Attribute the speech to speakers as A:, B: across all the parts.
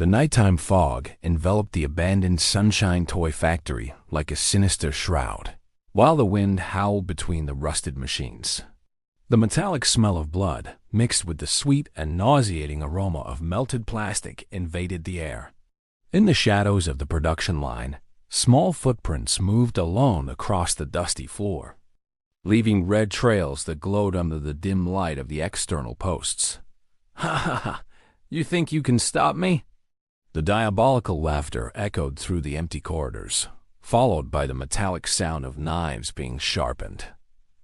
A: The nighttime fog enveloped the abandoned Sunshine toy factory like a sinister shroud, while the wind howled between the rusted machines. The metallic smell of blood, mixed with the sweet and nauseating aroma of melted plastic, invaded the air. In the shadows of the production line, small footprints moved alone across the dusty floor, leaving red trails that glowed under the dim light of the external posts. "Ha ha ha! You think you can stop me?" The diabolical laughter echoed through the empty corridors, followed by the metallic sound of knives being sharpened.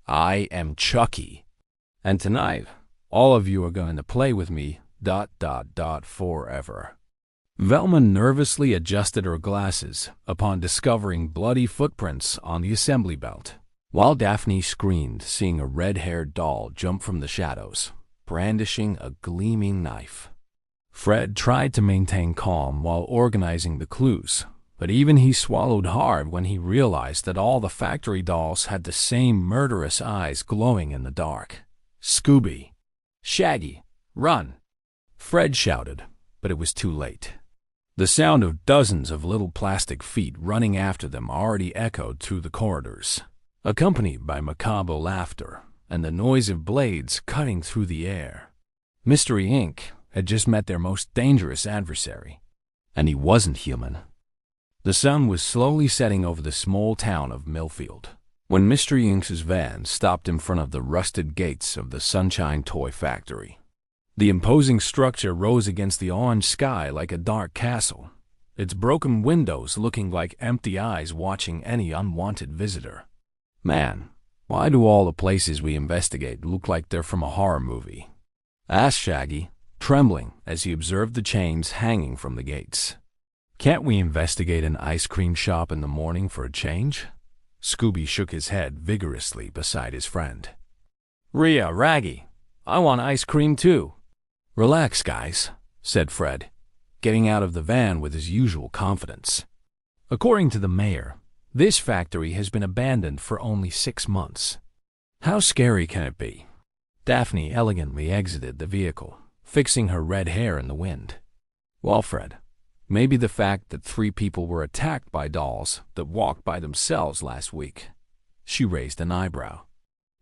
A: "I am Chucky, and tonight, all of you are going to play with me, forever." Velma nervously adjusted her glasses upon discovering bloody footprints on the assembly belt, while Daphne screamed, seeing a red-haired doll jump from the shadows, brandishing a gleaming knife. Fred tried to maintain calm while organizing the clues, but even he swallowed hard when he realized that all the factory dolls had the same murderous eyes glowing in the dark. "Scooby! Shaggy! Run!" Fred shouted, but it was too late. The sound of dozens of little plastic feet running after them already echoed through the corridors, accompanied by macabre laughter and the noise of blades cutting through the air. Mystery Inc. had just met their most dangerous adversary, and he wasn't human. The sun was slowly setting over the small town of Millfield when Mystery Inc.'s van stopped in front of the rusted gates of the Sunshine Toy Factory. The imposing structure rose against the orange sky like a dark castle, its broken windows looking like empty eyes watching any unwanted visitor. "Man, why do all the places we investigate look like they're from a horror movie?" asked Shaggy, trembling as he observed the chains hanging from the gates. "Can't we investigate an ice cream shop in the morning for a change?" Scooby shook his head vigorously beside his friend. "Rhea, Raggy, I want ice cream too." "Relax, guys," said Fred, getting out of the van with his usual confidence. "According to the mayor, this factory has been abandoned for only 6 months. How scary can it be?" Daphne elegantly exited the vehicle, fixing her red hair in the wind. "Well, Fred, maybe the fact that 3 people were attacked by dolls that walked by themselves last week." She raised an eyebrow.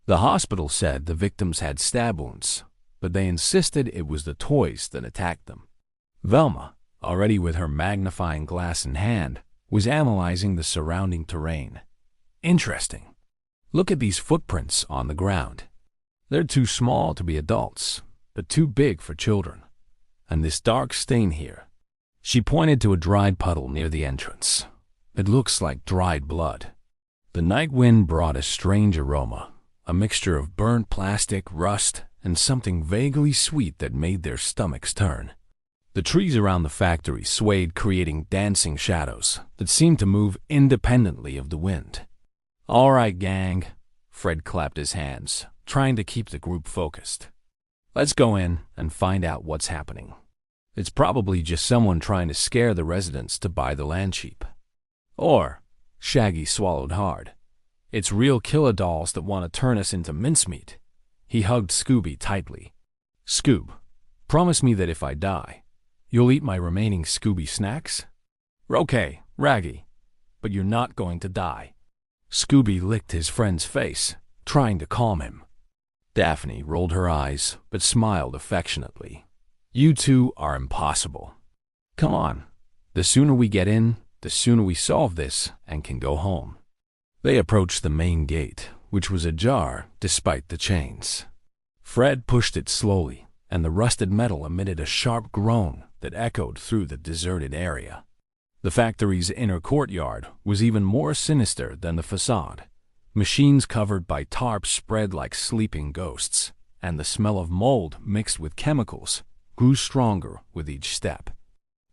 A: "The hospital said the victims had stab wounds, but they insisted it was the toys that attacked them." Velma, already with her magnifying glass in hand, was analyzing the surrounding terrain. "Interesting. Look at these footprints on the ground. They're too small to be adults, but too big for children. And this dark stain here." She pointed to a dried puddle near the entrance. "It looks like dried blood." The night wind brought a strange aroma, a mixture of burnt plastic, rust, and something vaguely sweet that made their stomachs turn. The trees around the factory swayed, creating dancing shadows that seemed to move independently of the wind. "All right, gang," Fred clapped his hands, trying to keep the group focused. "Let's go in and find out what's happening. It's probably just someone trying to scare the residents to buy the land cheap. Or," Shaggy swallowed hard, "it's real killer dolls that want to turn us into mincemeat." He hugged Scooby tightly. "Scoob, promise me that if I die, you'll eat my remaining Scooby snacks?" "Okay, Raggy, but you're not going to die." Scooby licked his friend's face, trying to calm him. Daphne rolled her eyes, but smiled affectionately. "You two are impossible. Come on. The sooner we get in, the sooner we solve this and can go home." They approached the main gate, which was ajar despite the chains. Fred pushed it slowly, and the rusted metal emitted a sharp groan that echoed through the deserted area. The factory's inner courtyard was even more sinister than the facade. Machines covered by tarps spread like sleeping ghosts, and the smell of mold mixed with chemicals grew stronger with each step.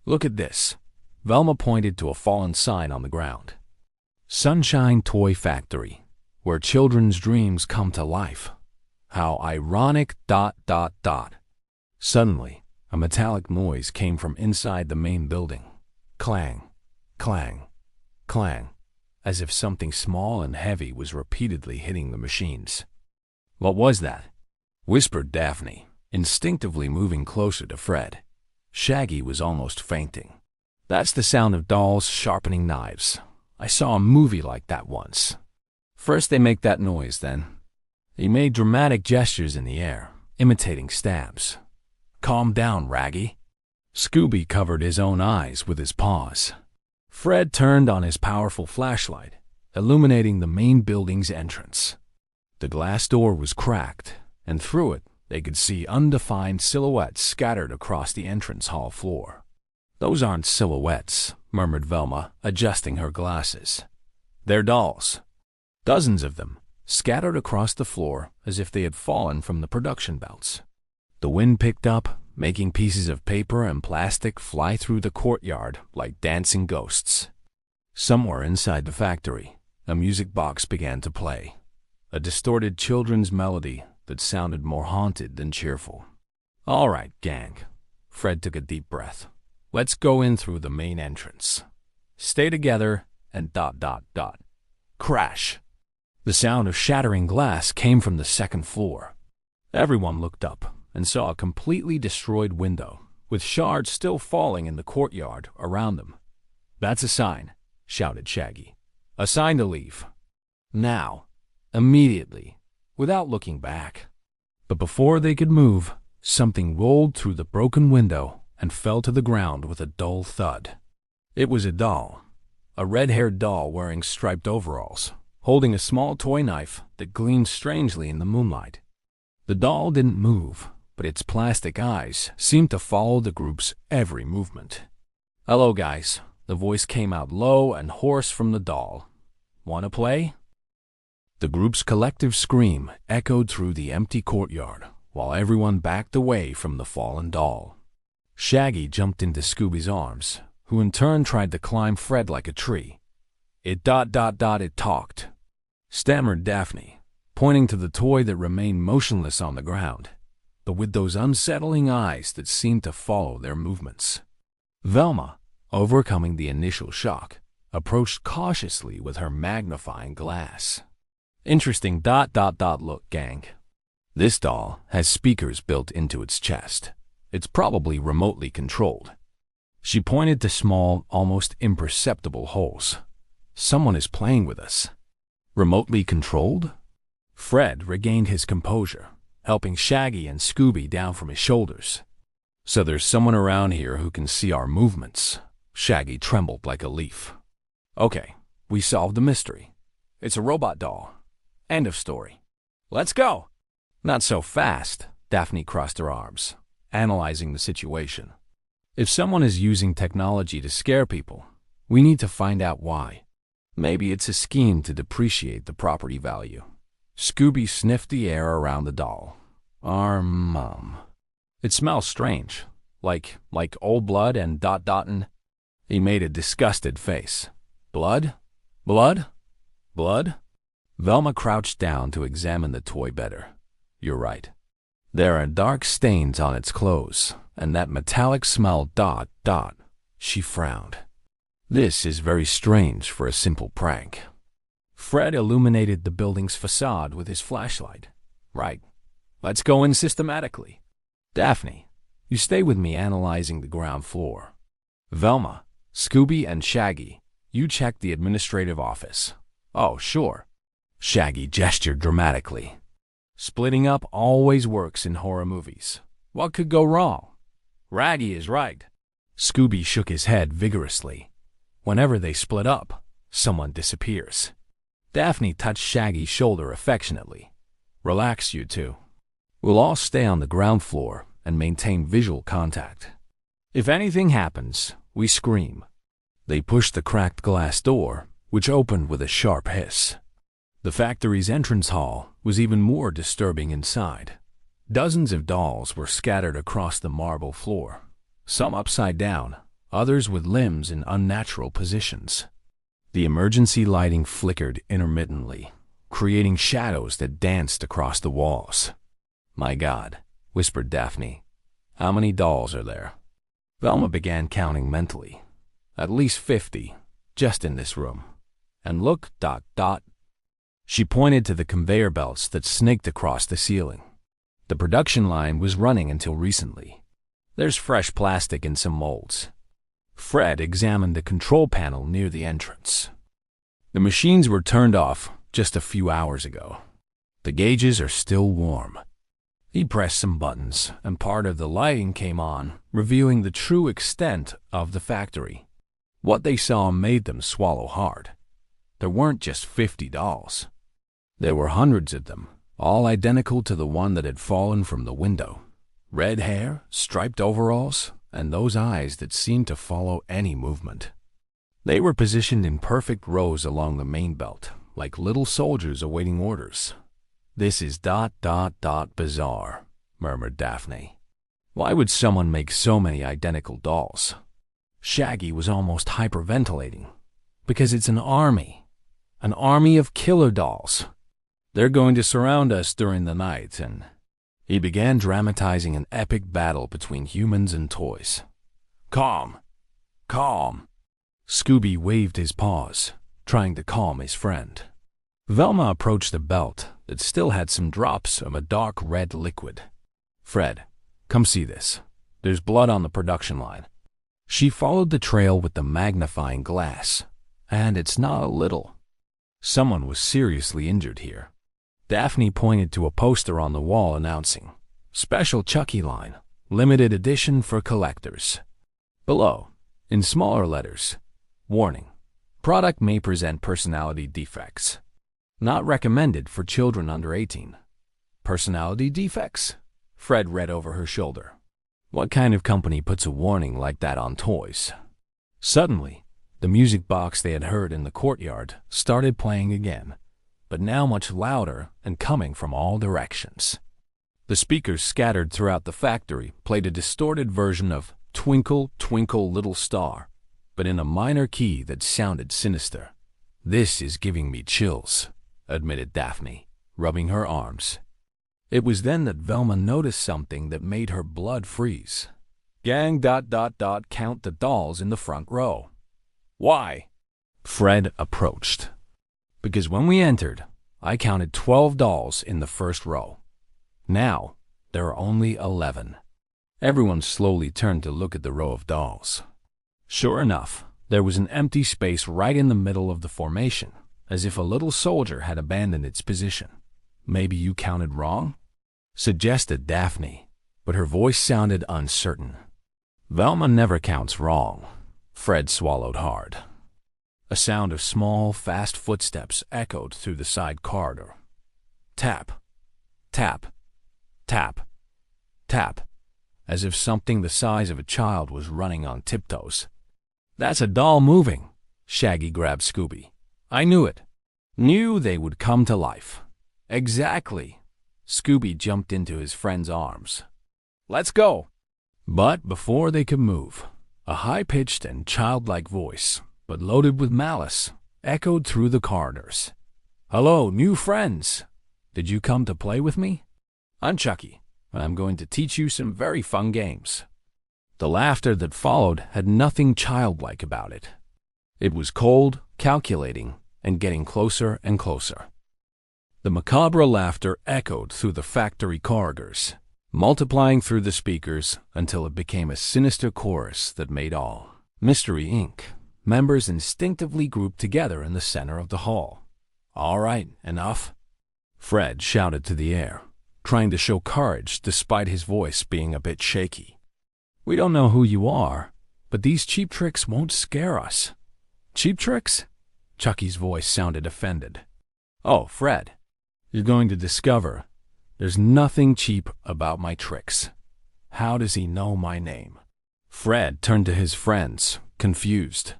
A: "Look at this." Velma pointed to a fallen sign on the ground. "Sunshine Toy Factory, where children's dreams come to life. How ironic, ... Suddenly, a metallic noise came from inside the main building. Clang, clang, clang, as if something small and heavy was repeatedly hitting the machines. "What was that?" whispered Daphne, instinctively moving closer to Fred. Shaggy was almost fainting. That's the sound of dolls sharpening knives. I saw a movie like that once. First they make that noise, then. He made dramatic gestures in the air, imitating stabs. Calm down, Raggy. Scooby covered his own eyes with his paws. Fred turned on his powerful flashlight, illuminating the main building's entrance. The glass door was cracked, and through it they could see undefined silhouettes scattered across the entrance hall floor. "Those aren't silhouettes," murmured Velma, adjusting her glasses. "They're dolls. Dozens of them, scattered across the floor as if they had fallen from the production belts." The wind picked up, making pieces of paper and plastic fly through the courtyard like dancing ghosts. Somewhere inside the factory, a music box began to play, a distorted children's melody that sounded more haunted than cheerful. "All right, gang." Fred took a deep breath. "Let's go in through the main entrance. Stay together and ... Crash! The sound of shattering glass came from the second floor. Everyone looked up and saw a completely destroyed window, with shards still falling in the courtyard around them. "That's a sign," shouted Shaggy. "A sign to leave. Now. Immediately. Without looking back." But before they could move, something rolled through the broken window and fell to the ground with a dull thud. It was a doll. A red-haired doll wearing striped overalls, holding a small toy knife that gleamed strangely in the moonlight. The doll didn't move, but its plastic eyes seemed to follow the group's every movement. "Hello, guys." The voice came out low and hoarse from the doll. "Want to play?" The group's collective scream echoed through the empty courtyard, while everyone backed away from the fallen doll. Shaggy jumped into Scooby's arms, who in turn tried to climb Fred like a tree. It talked," stammered Daphne, pointing to the toy that remained motionless on the ground, but with those unsettling eyes that seemed to follow their movements. Velma, overcoming the initial shock, approached cautiously with her magnifying glass. "Interesting ... look, gang. This doll has speakers built into its chest. It's probably remotely controlled." She pointed to small, almost imperceptible holes. "Someone is playing with us." "Remotely controlled?" Fred regained his composure, helping Shaggy and Scooby down from his shoulders. "So there's someone around here who can see our movements." Shaggy trembled like a leaf. "Okay, we solved the mystery. It's a robot doll. End of story. Let's go." "Not so fast." Daphne crossed her arms, analyzing the situation. "If someone is using technology to scare people, we need to find out why. Maybe it's a scheme to depreciate the property value." Scooby sniffed the air around the doll. "Our mom. It smells strange, like old blood and ... He made a disgusted face. "Blood? Blood? Blood?" Velma crouched down to examine the toy better. "You're right. There are dark stains on its clothes, and that metallic smell ... She frowned. "This is very strange for a simple prank." Fred illuminated the building's facade with his flashlight. "Right. Let's go in systematically. Daphne, you stay with me analyzing the ground floor. Velma, Scooby, and Shaggy, you check the administrative office." "Oh, sure." Shaggy gestured dramatically. "Splitting up always works in horror movies. What could go wrong?" "Raggy is right." Scooby shook his head vigorously. "Whenever they split up, someone disappears." Daphne touched Shaggy's shoulder affectionately. "Relax, you two. We'll all stay on the ground floor and maintain visual contact. If anything happens, we scream." They pushed the cracked glass door, which opened with a sharp hiss. The factory's entrance hall was even more disturbing inside. Dozens of dolls were scattered across the marble floor, some upside down, others with limbs in unnatural positions. The emergency lighting flickered intermittently, creating shadows that danced across the walls. "My God," whispered Daphne. "How many dolls are there?" Velma began counting mentally. "At least 50, just in this room. And look, ... She pointed to the conveyor belts that snaked across the ceiling. The production line was running until recently. There's fresh plastic and some molds. Fred examined the control panel near the entrance. The machines were turned off just a few hours ago. The gauges are still warm. He pressed some buttons, and part of the lighting came on, revealing the true extent of the factory. What they saw made them swallow hard. There weren't just 50 dolls. There were hundreds of them, all identical to the one that had fallen from the window. Red hair, striped overalls, and those eyes that seemed to follow any movement. They were positioned in perfect rows along the main belt, like little soldiers awaiting orders. "This is ... bizarre," murmured Daphne. "Why would someone make so many identical dolls?" Shaggy was almost hyperventilating. "Because it's an army of killer dolls. They're going to surround us during the night," and he began dramatizing an epic battle between humans and toys. "Calm, calm." Scooby waved his paws, trying to calm his friend. Velma approached a belt that still had some drops of a dark red liquid. "Fred, come see this. There's blood on the production line." She followed the trail with the magnifying glass, and it's not a little. Someone was seriously injured here. Daphne pointed to a poster on the wall announcing, "Special Chucky line, limited edition for collectors." Below, in smaller letters, "Warning. Product may present personality defects. Not recommended for children under 18. "Personality defects?" Fred read over her shoulder. What kind of company puts a warning like that on toys? Suddenly, the music box they had heard in the courtyard started playing again, but now much louder and coming from all directions. The speakers scattered throughout the factory played a distorted version of "Twinkle, Twinkle, Little Star," but in a minor key that sounded sinister. "This is giving me chills," admitted Daphne, rubbing her arms. It was then that Velma noticed something that made her blood freeze. "Gang ... count the dolls in the front row." "Why?" Fred approached. "Because when we entered, I counted 12 dolls in the first row. Now, there are only 11. Everyone slowly turned to look at the row of dolls. Sure enough, there was an empty space right in the middle of the formation, as if a little soldier had abandoned its position. "Maybe you counted wrong?" suggested Daphne, but her voice sounded uncertain. "Velma never counts wrong." Fred swallowed hard. A sound of small, fast footsteps echoed through the side corridor. Tap, tap, tap, tap, as if something the size of a child was running on tiptoes. "That's a doll moving." Shaggy grabbed Scooby. "I knew it. Knew they would come to life." "Exactly." Scooby jumped into his friend's arms. "Let's go." But before they could move, a high-pitched and childlike voice, but loaded with malice, echoed through the corridors. "Hello, new friends. Did you come to play with me? I'm Chucky, and I'm going to teach you some very fun games." The laughter that followed had nothing childlike about it. It was cold, calculating, and getting closer and closer. The macabre laughter echoed through the factory corridors, multiplying through the speakers until it became a sinister chorus that made all Mystery Inc. members instinctively grouped together in the center of the hall. "All right, enough," Fred shouted to the air, trying to show courage despite his voice being a bit shaky. "We don't know who you are, but these cheap tricks won't scare us." "Cheap tricks?" Chucky's voice sounded offended. "Oh, Fred, you're going to discover there's nothing cheap about my tricks. How does he know my name?" Fred turned to his friends, confused.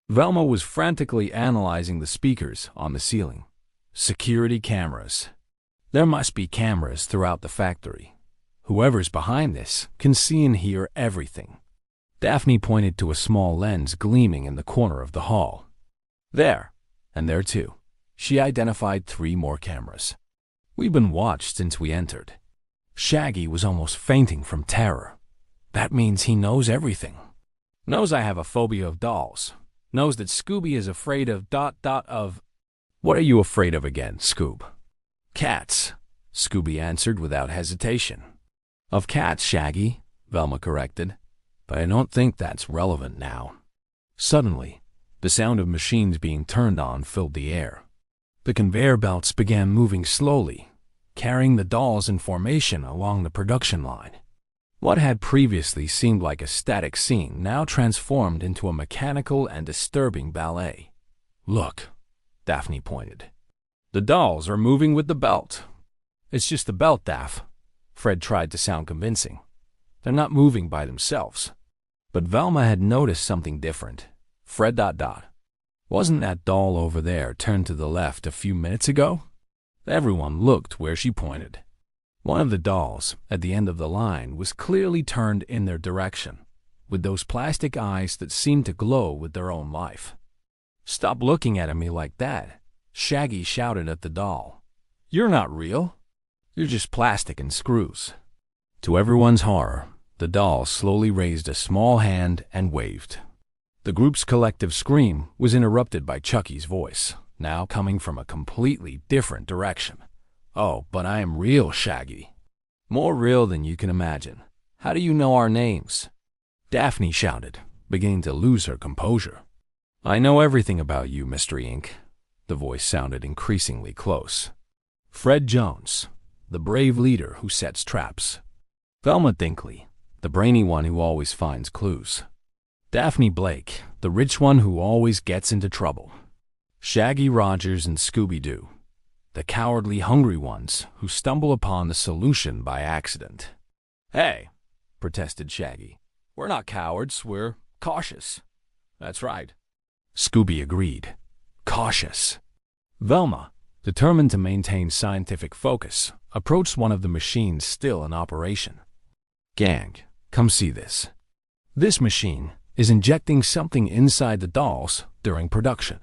A: Velma was frantically analyzing the speakers on the ceiling. Security cameras. There must be cameras throughout the factory. Whoever's behind this can see and hear everything. Daphne pointed to a small lens gleaming in the corner of the hall. "There, and there too." She identified 3 more cameras. "We've been watched since we entered." Shaggy was almost fainting from terror. That means he knows everything. Knows I have a phobia of dolls. Knows that Scooby is afraid of ... of... "What are you afraid of again, Scoob?" "Cats," Scooby answered without hesitation. "Of cats, Shaggy?" Velma corrected. But I don't think that's relevant now. Suddenly, the sound of machines being turned on filled the air. The conveyor belts began moving slowly, carrying the dolls in formation along the production line. What had previously seemed like a static scene now transformed into a mechanical and disturbing ballet. Look, Daphne pointed. The dolls are moving with the belt. It's just the belt, Daph. Fred tried to sound convincing. They're not moving by themselves. But Velma had noticed something different. Fred ... Wasn't that doll over there turned to the left a few minutes ago? Everyone looked where she pointed. One of the dolls, at the end of the line, was clearly turned in their direction, with those plastic eyes that seemed to glow with their own life. Stop looking at me like that, Shaggy shouted at the doll. You're not real. You're just plastic and screws. To everyone's horror, the doll slowly raised a small hand and waved. The group's collective scream was interrupted by Chucky's voice, now coming from a completely different direction. Oh, but I am real, Shaggy. More real than you can imagine. How do you know our names? Daphne shouted, beginning to lose her composure. I know everything about you, Mystery Inc. The voice sounded increasingly close. Fred Jones, the brave leader who sets traps. Velma Dinkley, the brainy one who always finds clues. Daphne Blake, the rich one who always gets into trouble. Shaggy Rogers and Scooby-Doo, the cowardly hungry ones who stumble upon the solution by accident. Hey, protested Shaggy. We're not cowards, we're cautious. That's right. Scooby agreed. Cautious. Velma, determined to maintain scientific focus, approached one of the machines still in operation. Gang, come see this. This machine is injecting something inside the dolls during production.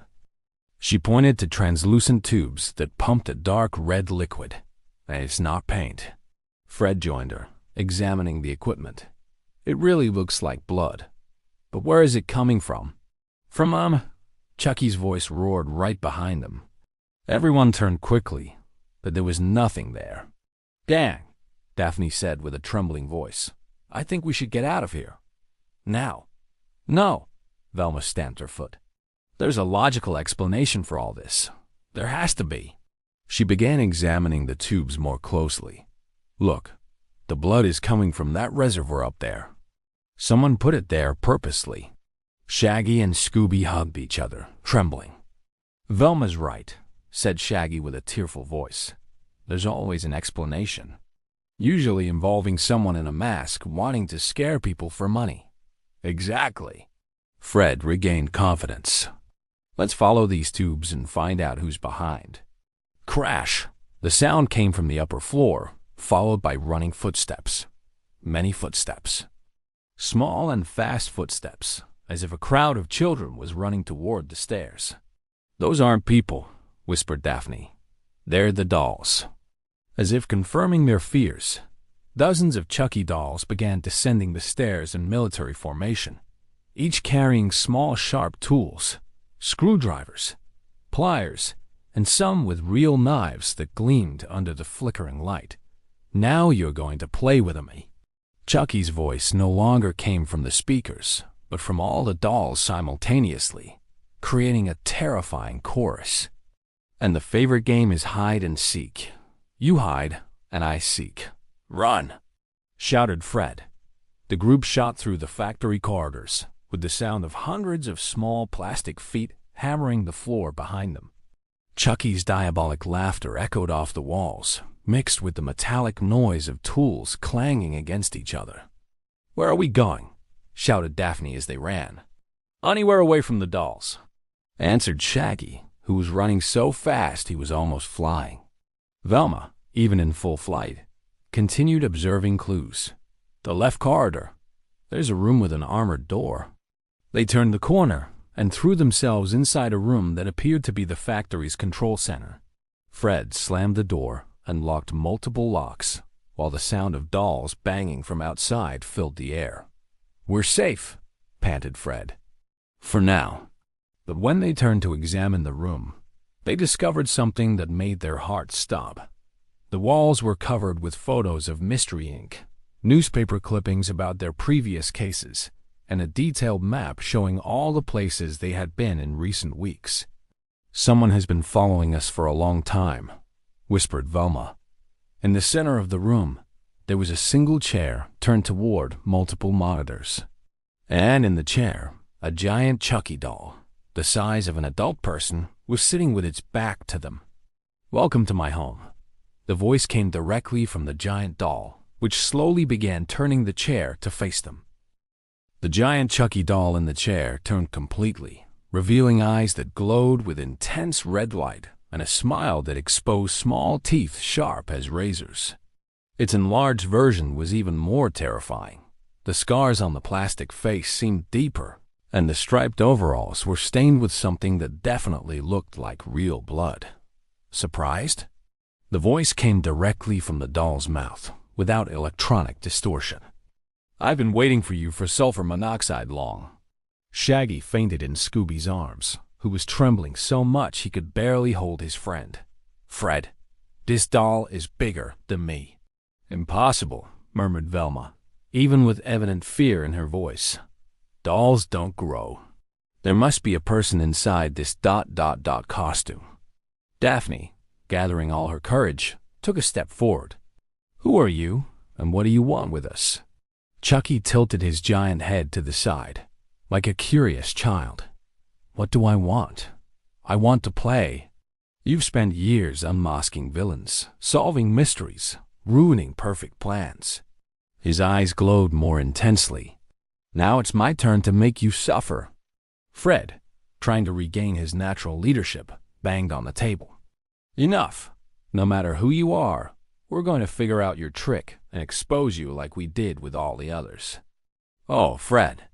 A: She pointed to translucent tubes that pumped a dark red liquid. It's not paint. Fred joined her, examining the equipment. It really looks like blood. But where is it coming from? From, Chucky's voice roared right behind them. Everyone turned quickly, but there was nothing there. Gang, Daphne said with a trembling voice. I think we should get out of here. Now. No, Velma stamped her foot. There's a logical explanation for all this. There has to be. She began examining the tubes more closely. Look, the blood is coming from that reservoir up there. Someone put it there purposely. Shaggy and Scooby hugged each other, trembling. Velma's right, said Shaggy with a tearful voice. There's always an explanation, usually involving someone in a mask wanting to scare people for money. Exactly. Fred regained confidence. Let's follow these tubes and find out who's behind. Crash! The sound came from the upper floor, followed by running footsteps. Many footsteps. Small and fast footsteps, as if a crowd of children was running toward the stairs. Those aren't people, whispered Daphne. They're the dolls. As if confirming their fears, dozens of Chucky dolls began descending the stairs in military formation, each carrying small sharp tools, screwdrivers, pliers, and some with real knives that gleamed under the flickering light. Now you're going to play with me. Chucky's voice no longer came from the speakers, but from all the dolls simultaneously, creating a terrifying chorus. And the favorite game is hide and seek. You hide, and I seek. Run! Shouted Fred. The group shot through the factory corridors, with the sound of hundreds of small plastic feet hammering the floor behind them. Chucky's diabolic laughter echoed off the walls, mixed with the metallic noise of tools clanging against each other. Where are we going? Shouted Daphne as they ran. Anywhere away from the dolls, answered Shaggy, who was running so fast he was almost flying. Velma, even in full flight, continued observing clues. The left corridor. There's a room with an armored door. They turned the corner and threw themselves inside a room that appeared to be the factory's control center. Fred slammed the door and locked multiple locks, while the sound of dolls banging from outside filled the air. We're safe, panted Fred. For now. But when they turned to examine the room, they discovered something that made their hearts stop. The walls were covered with photos of Mystery Inc., newspaper clippings about their previous cases, and a detailed map showing all the places they had been in recent weeks. "Someone has been following us for a long time," whispered Velma. In the center of the room, there was a single chair turned toward multiple monitors. And in the chair, a giant Chucky doll, the size of an adult person, was sitting with its back to them. "Welcome to my home." The voice came directly from the giant doll, which slowly began turning the chair to face them. The giant Chucky doll in the chair turned completely, revealing eyes that glowed with intense red light and a smile that exposed small teeth sharp as razors. Its enlarged version was even more terrifying. The scars on the plastic face seemed deeper, and the striped overalls were stained with something that definitely looked like real blood. "Surprised?" The voice came directly from the doll's mouth, without electronic distortion. "I've been waiting for you for sulfur monoxide long." Shaggy fainted in Scooby's arms, who was trembling so much he could barely hold his friend. "Fred, this doll is bigger than me." "Impossible," murmured Velma, even with evident fear in her voice. "Dolls don't grow. There must be a person inside this ... costume." Daphne, gathering all her courage, took a step forward. "Who are you, and what do you want with us?" Chucky tilted his giant head to the side, like a curious child. "What do I want? I want to play. You've spent years unmasking villains, solving mysteries, ruining perfect plans." His eyes glowed more intensely. "Now it's my turn to make you suffer." Fred, trying to regain his natural leadership, banged on the table. "Enough. No matter who you are, we're going to figure out your trick and expose you like we did with all the others." "Oh, Fred."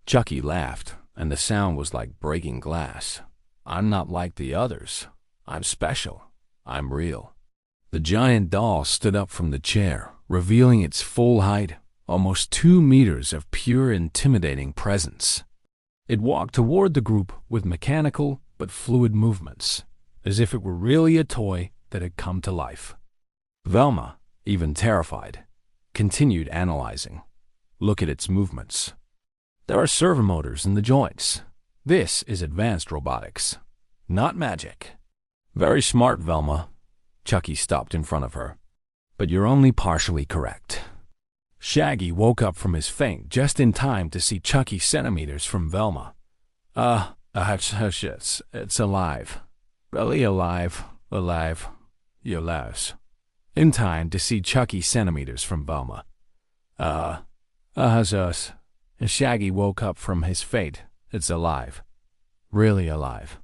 A: Chucky laughed, and the sound was like breaking glass. "I'm not like the others. I'm special. I'm real." The giant doll stood up from the chair, revealing its full height, almost 2 meters of pure intimidating presence. It walked toward the group with mechanical but fluid movements, as if it were really a toy that had come to life. Velma, even terrified, continued analyzing. "Look at its movements. There are servomotors in the joints. This is advanced robotics, not magic." "Very smart, Velma." Chucky stopped in front of her. "But you're only partially correct." Shaggy woke up from his faint just in time to see Chucky centimeters from Velma. It's alive. Really alive. Your lives." In time to see Chucky centimeters from Velma. Us. Shaggy woke up from his faint. "It's alive. Really alive."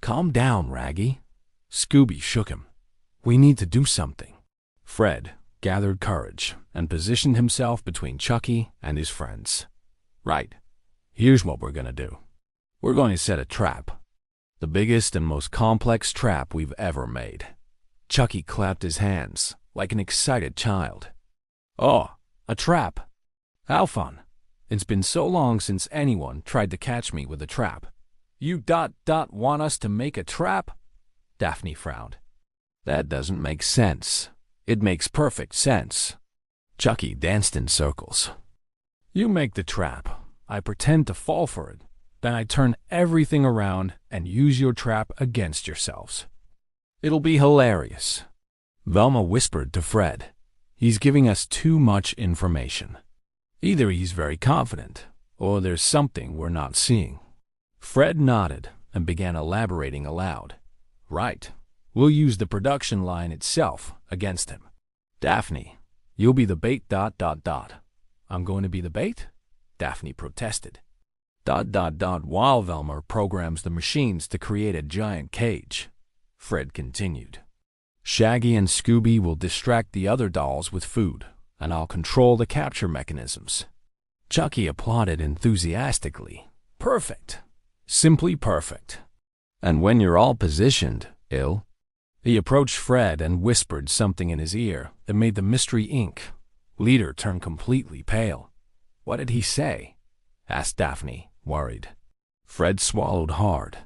A: "Calm down, Raggy." Scooby shook him. "We need to do something." Fred gathered courage and positioned himself between Chucky and his friends. "Right. Here's what we're going to do. We're going to set a trap. The biggest and most complex trap we've ever made." Chucky clapped his hands like an excited child. "Oh, a trap. How fun. It's been so long since anyone tried to catch me with a trap." "You ... want us to make a trap?" Daphne frowned. "That doesn't make sense." "It makes perfect sense." Chucky danced in circles. "You make the trap. I pretend to fall for it. Then I turn everything around and use your trap against yourselves. It'll be hilarious." Velma whispered to Fred. "He's giving us too much information. Either he's very confident, or there's something we're not seeing." Fred nodded and began elaborating aloud. "Right. We'll use the production line itself against him. Daphne, you'll be the bait ... "I'm going to be the bait?" Daphne protested. ... While Velma programs the machines to create a giant cage," Fred continued. "Shaggy and Scooby will distract the other dolls with food, and I'll control the capture mechanisms." Chucky applauded enthusiastically. "Perfect. Simply perfect. And when you're all positioned, He approached Fred and whispered something in his ear that made the Mystery Inc. leader turn completely pale. "What did he say?" asked Daphne, worried. Fred swallowed hard.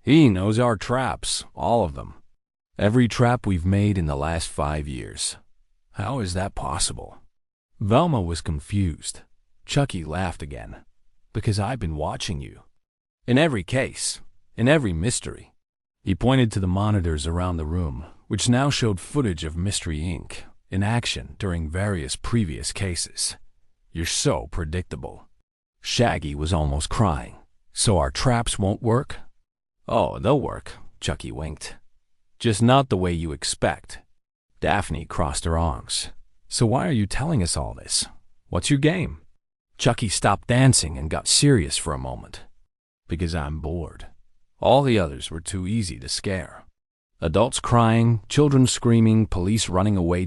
A: "He knows our traps, all of them. Every trap we've made in the last 5 years." "How is that possible?" Velma was confused. Chucky laughed again. Because I've been watching you. In every case, in every mystery. He pointed to the monitors around the room, which now showed footage of Mystery Inc. in action during various previous cases. You're so predictable. Shaggy was almost crying. So our traps won't work? Oh, they'll work, Chucky winked. Just not the way you expect. Daphne crossed her arms. So why are you telling us all this? What's your game? Chucky stopped dancing and got serious for a moment. Because I'm bored. All the others were too easy to scare. Adults crying, children screaming, police running away, ...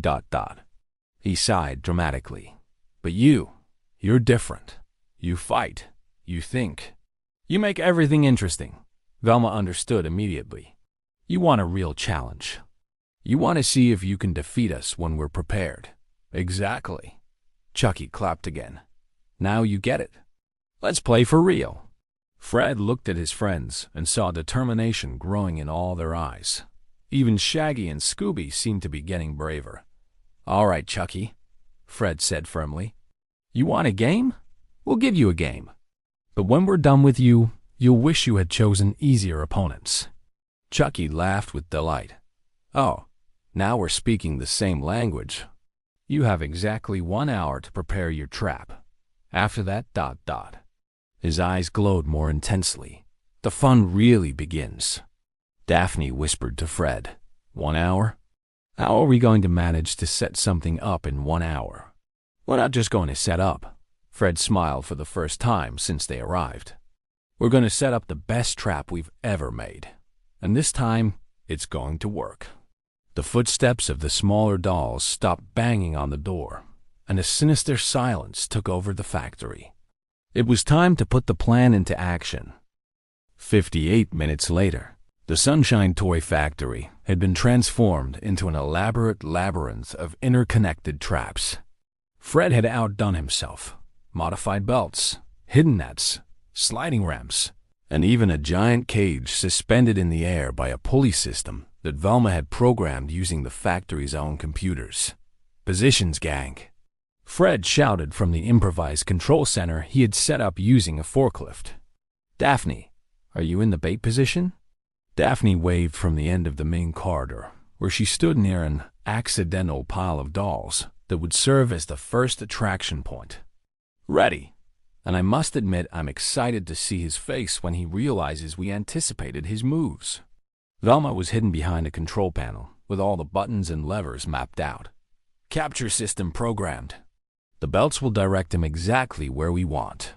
A: He sighed dramatically. But you're different. You fight. You think. You make everything interesting. Velma understood immediately. You want a real challenge. You want to see if you can defeat us when we're prepared. Exactly. Chucky clapped again. Now you get it. Let's play for real. Fred looked at his friends and saw determination growing in all their eyes. Even Shaggy and Scooby seemed to be getting braver. All right, Chucky, Fred said firmly. You want a game? We'll give you a game. But when we're done with you, you'll wish you had chosen easier opponents. Chucky laughed with delight. Oh, now we're speaking the same language. You have exactly 1 hour to prepare your trap. After that, ... His eyes glowed more intensely. The fun really begins. Daphne whispered to Fred. 1 hour? How are we going to manage to set something up in 1 hour? We're not just going to set up. Fred smiled for the first time since they arrived. We're going to set up the best trap we've ever made. And this time, it's going to work. The footsteps of the smaller dolls stopped banging on the door, and a sinister silence took over the factory. It was time to put the plan into action. 58 minutes later, the Sunshine Toy Factory had been transformed into an elaborate labyrinth of interconnected traps. Fred had outdone himself. Modified belts, hidden nets, sliding ramps, and even a giant cage suspended in the air by a pulley system that Velma had programmed using the factory's own computers. Positions, gang. Fred shouted from the improvised control center he had set up using a forklift. Daphne, are you in the bait position? Daphne waved from the end of the main corridor, where she stood near an accidental pile of dolls that would serve as the first attraction point. Ready. And I must admit I'm excited to see his face when he realizes we anticipated his moves. Velma was hidden behind a control panel with all the buttons and levers mapped out. Capture system programmed. The belts will direct him exactly where we want.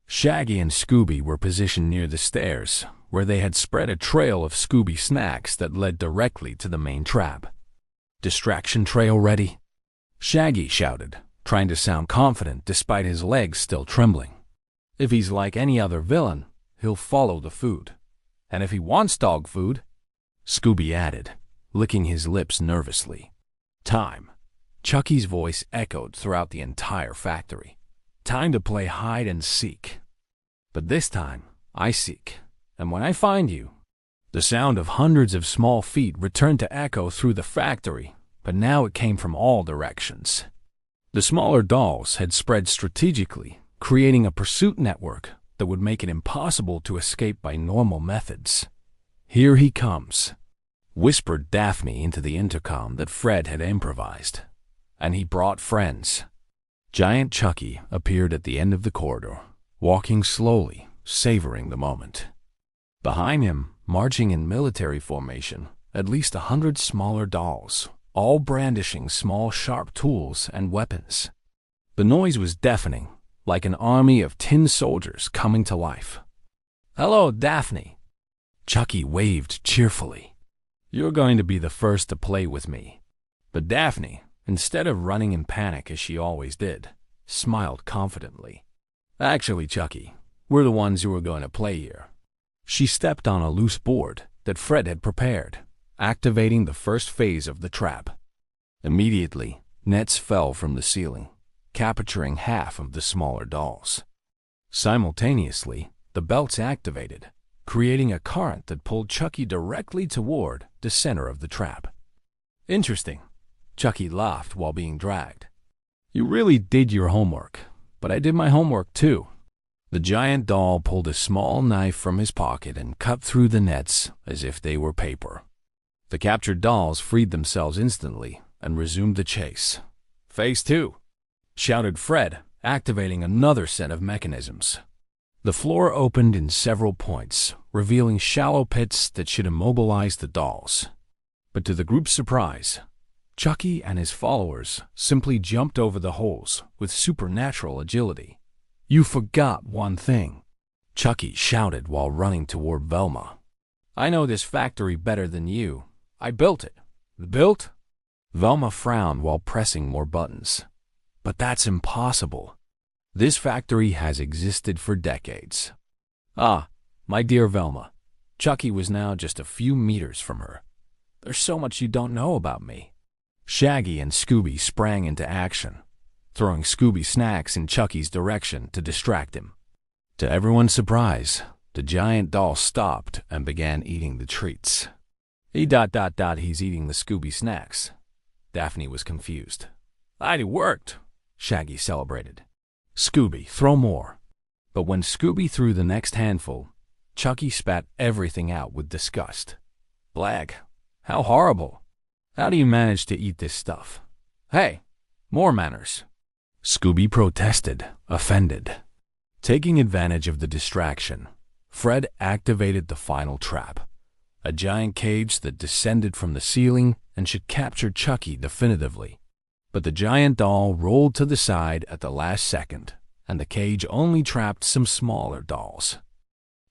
A: Shaggy and Scooby were positioned near the stairs, where they had spread a trail of Scooby snacks that led directly to the main trap. Distraction trail ready? Shaggy shouted, trying to sound confident despite his legs still trembling. If he's like any other villain, he'll follow the food. And if he wants dog food, Scooby added, licking his lips nervously. Time. Chucky's voice echoed throughout the entire factory. Time to play hide and seek. But this time, I seek. And when I find you, the sound of hundreds of small feet returned to echo through the factory, but now it came from all directions. The smaller dolls had spread strategically, creating a pursuit network that would make it impossible to escape by normal methods. Here he comes, whispered Daphne into the intercom that Fred had improvised. And he brought friends. Giant Chucky appeared at the end of the corridor, walking slowly, savoring the moment. Behind him, marching in military formation, at least 100 smaller dolls, all brandishing small sharp tools and weapons. The noise was deafening, like an army of tin soldiers coming to life. Hello, Daphne. Chucky waved cheerfully. You're going to be the first to play with me. But Daphne, instead of running in panic as she always did, smiled confidently. Actually, Chucky, we're the ones who are going to play here. She stepped on a loose board that Fred had prepared, activating the first phase of the trap. Immediately, nets fell from the ceiling, capturing half of the smaller dolls. Simultaneously, the belts activated, creating a current that pulled Chucky directly toward the center of the trap. Interesting. Chucky laughed while being dragged. You really did your homework, but I did my homework too. The giant doll pulled a small knife from his pocket and cut through the nets as if they were paper. The captured dolls freed themselves instantly and resumed the chase. "Phase 2!" shouted Fred, activating another set of mechanisms. The floor opened in several points, revealing shallow pits that should immobilize the dolls. But to the group's surprise, Chucky and his followers simply jumped over the holes with supernatural agility. "You forgot one thing," Chucky shouted while running toward Velma. "I know this factory better than you. I built it." "Built?" Velma frowned while pressing more buttons. "But that's impossible. This factory has existed for decades." "Ah, my dear Velma." Chucky was now just a few meters from her. "There's so much you don't know about me." Shaggy and Scooby sprang into action, throwing Scooby snacks in Chucky's direction to distract him. To everyone's surprise, the giant doll stopped and began eating the treats. He's eating the Scooby snacks. Daphne was confused. "It worked," Shaggy celebrated. "Scooby, throw more." But when Scooby threw the next handful, Chucky spat everything out with disgust. "Blag, how horrible. How do you manage to eat this stuff?" "Hey, more manners," Scooby protested, offended. Taking advantage of the distraction, Fred activated the final trap, a giant cage that descended from the ceiling and should capture Chucky definitively. But the giant doll rolled to the side at the last second, and the cage only trapped some smaller dolls.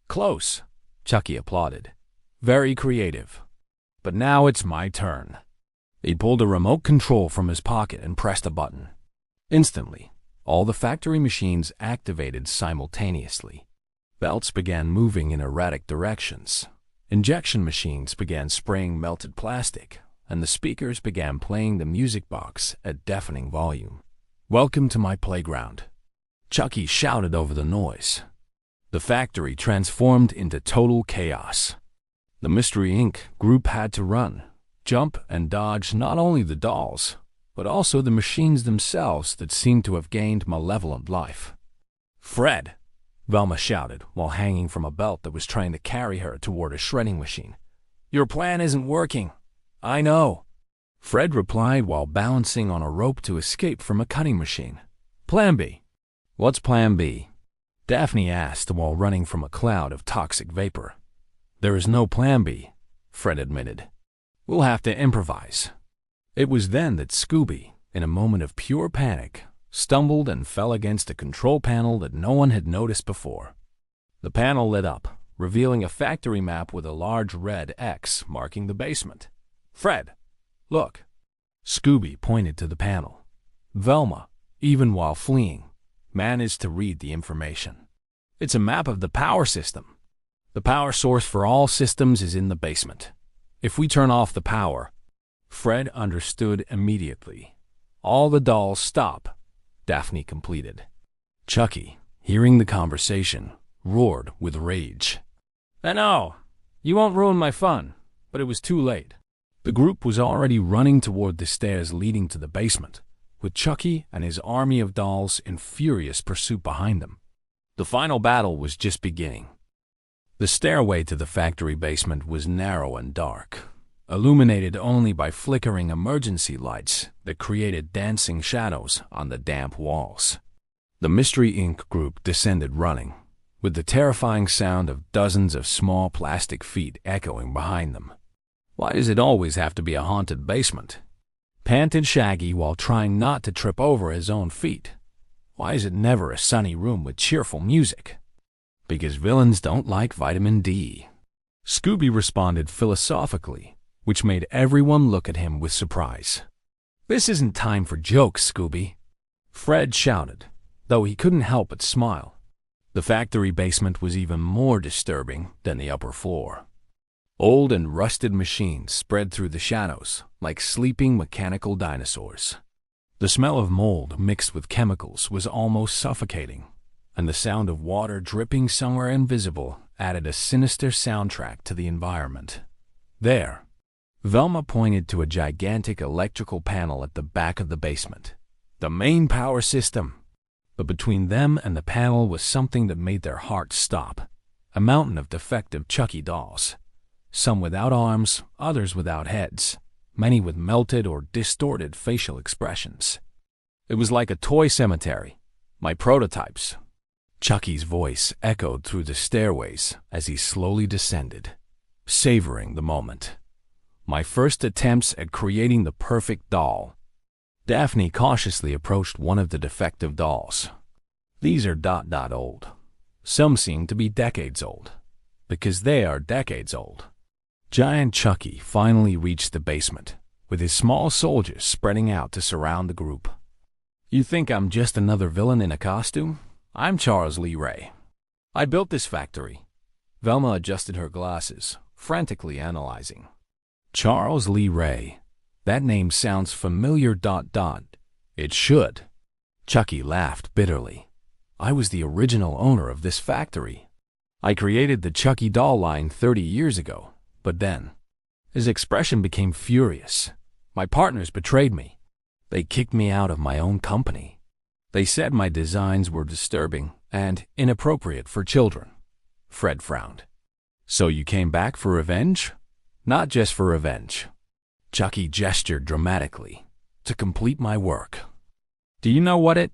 A: "Close," Chucky applauded. "Very creative. But now it's my turn." He pulled a remote control from his pocket and pressed a button. Instantly, all the factory machines activated simultaneously. Belts began moving in erratic directions. Injection machines began spraying melted plastic, and the speakers began playing the music box at deafening volume. "Welcome to my playground," Chucky shouted over the noise. The factory transformed into total chaos. The Mystery Inc. group had to run, jump, and dodge not only the dolls, but also the machines themselves that seemed to have gained malevolent life. "Fred!" Velma shouted while hanging from a belt that was trying to carry her toward a shredding machine. "Your plan isn't working." "I know," Fred replied while balancing on a rope to escape from a cutting machine. "Plan B." "What's Plan B?" Daphne asked while running from a cloud of toxic vapor. "There is no Plan B," Fred admitted. "We'll have to improvise." It was then that Scooby, in a moment of pure panic, stumbled and fell against a control panel that no one had noticed before. The panel lit up, revealing a factory map with a large red X marking the basement. "Fred, look." Scooby pointed to the panel. Velma, even while fleeing, managed to read the information. "It's a map of the power system. The power source for all systems is in the basement. If we turn off the power..." Fred understood immediately. "All the dolls stop," Daphne completed. Chucky, hearing the conversation, roared with rage. "No, you won't ruin my fun," but it was too late. The group was already running toward the stairs leading to the basement, with Chucky and his army of dolls in furious pursuit behind them. The final battle was just beginning. The stairway to the factory basement was narrow and dark, illuminated only by flickering emergency lights that created dancing shadows on the damp walls. The Mystery Inc. group descended running, with the terrifying sound of dozens of small plastic feet echoing behind them. "Why does it always have to be a haunted basement?" panted Shaggy while trying not to trip over his own feet. "Why is it never a sunny room with cheerful music?" "Because villains don't like vitamin D," Scooby responded philosophically, which made everyone look at him with surprise. "This isn't time for jokes, Scooby," Fred shouted, though he couldn't help but smile. The factory basement was even more disturbing than the upper floor. Old and rusted machines spread through the shadows like sleeping mechanical dinosaurs. The smell of mold mixed with chemicals was almost suffocating, and the sound of water dripping somewhere invisible added a sinister soundtrack to the environment. "There," Velma pointed to a gigantic electrical panel at the back of the basement. the main power system. But between them and the panel was something that made their hearts stop. A mountain of defective Chucky dolls. Some without arms, others without heads, many with melted or distorted facial expressions. It was like a toy cemetery. My prototypes. Chucky's voice echoed through the stairways as he slowly descended, savoring the moment. My first attempts at creating the perfect doll. Daphne cautiously approached one of the defective dolls. These are ... old. Some seem to be decades old, because they are decades old. Giant Chucky finally reached the basement, with his small soldiers spreading out to surround the group. You think I'm just another villain in a costume? I'm Charles Lee Ray. I built this factory. Velma adjusted her glasses, frantically analyzing. Charles Lee Ray. That name sounds familiar ... It should. Chucky laughed bitterly. I was the original owner of this factory. I created the Chucky doll line 30 years ago, but then his expression became furious. My partners betrayed me. They kicked me out of my own company. They said my designs were disturbing and inappropriate for children. Fred frowned. So you came back for revenge? Not just for revenge. Chucky gestured dramatically. To complete my work. Do you know what it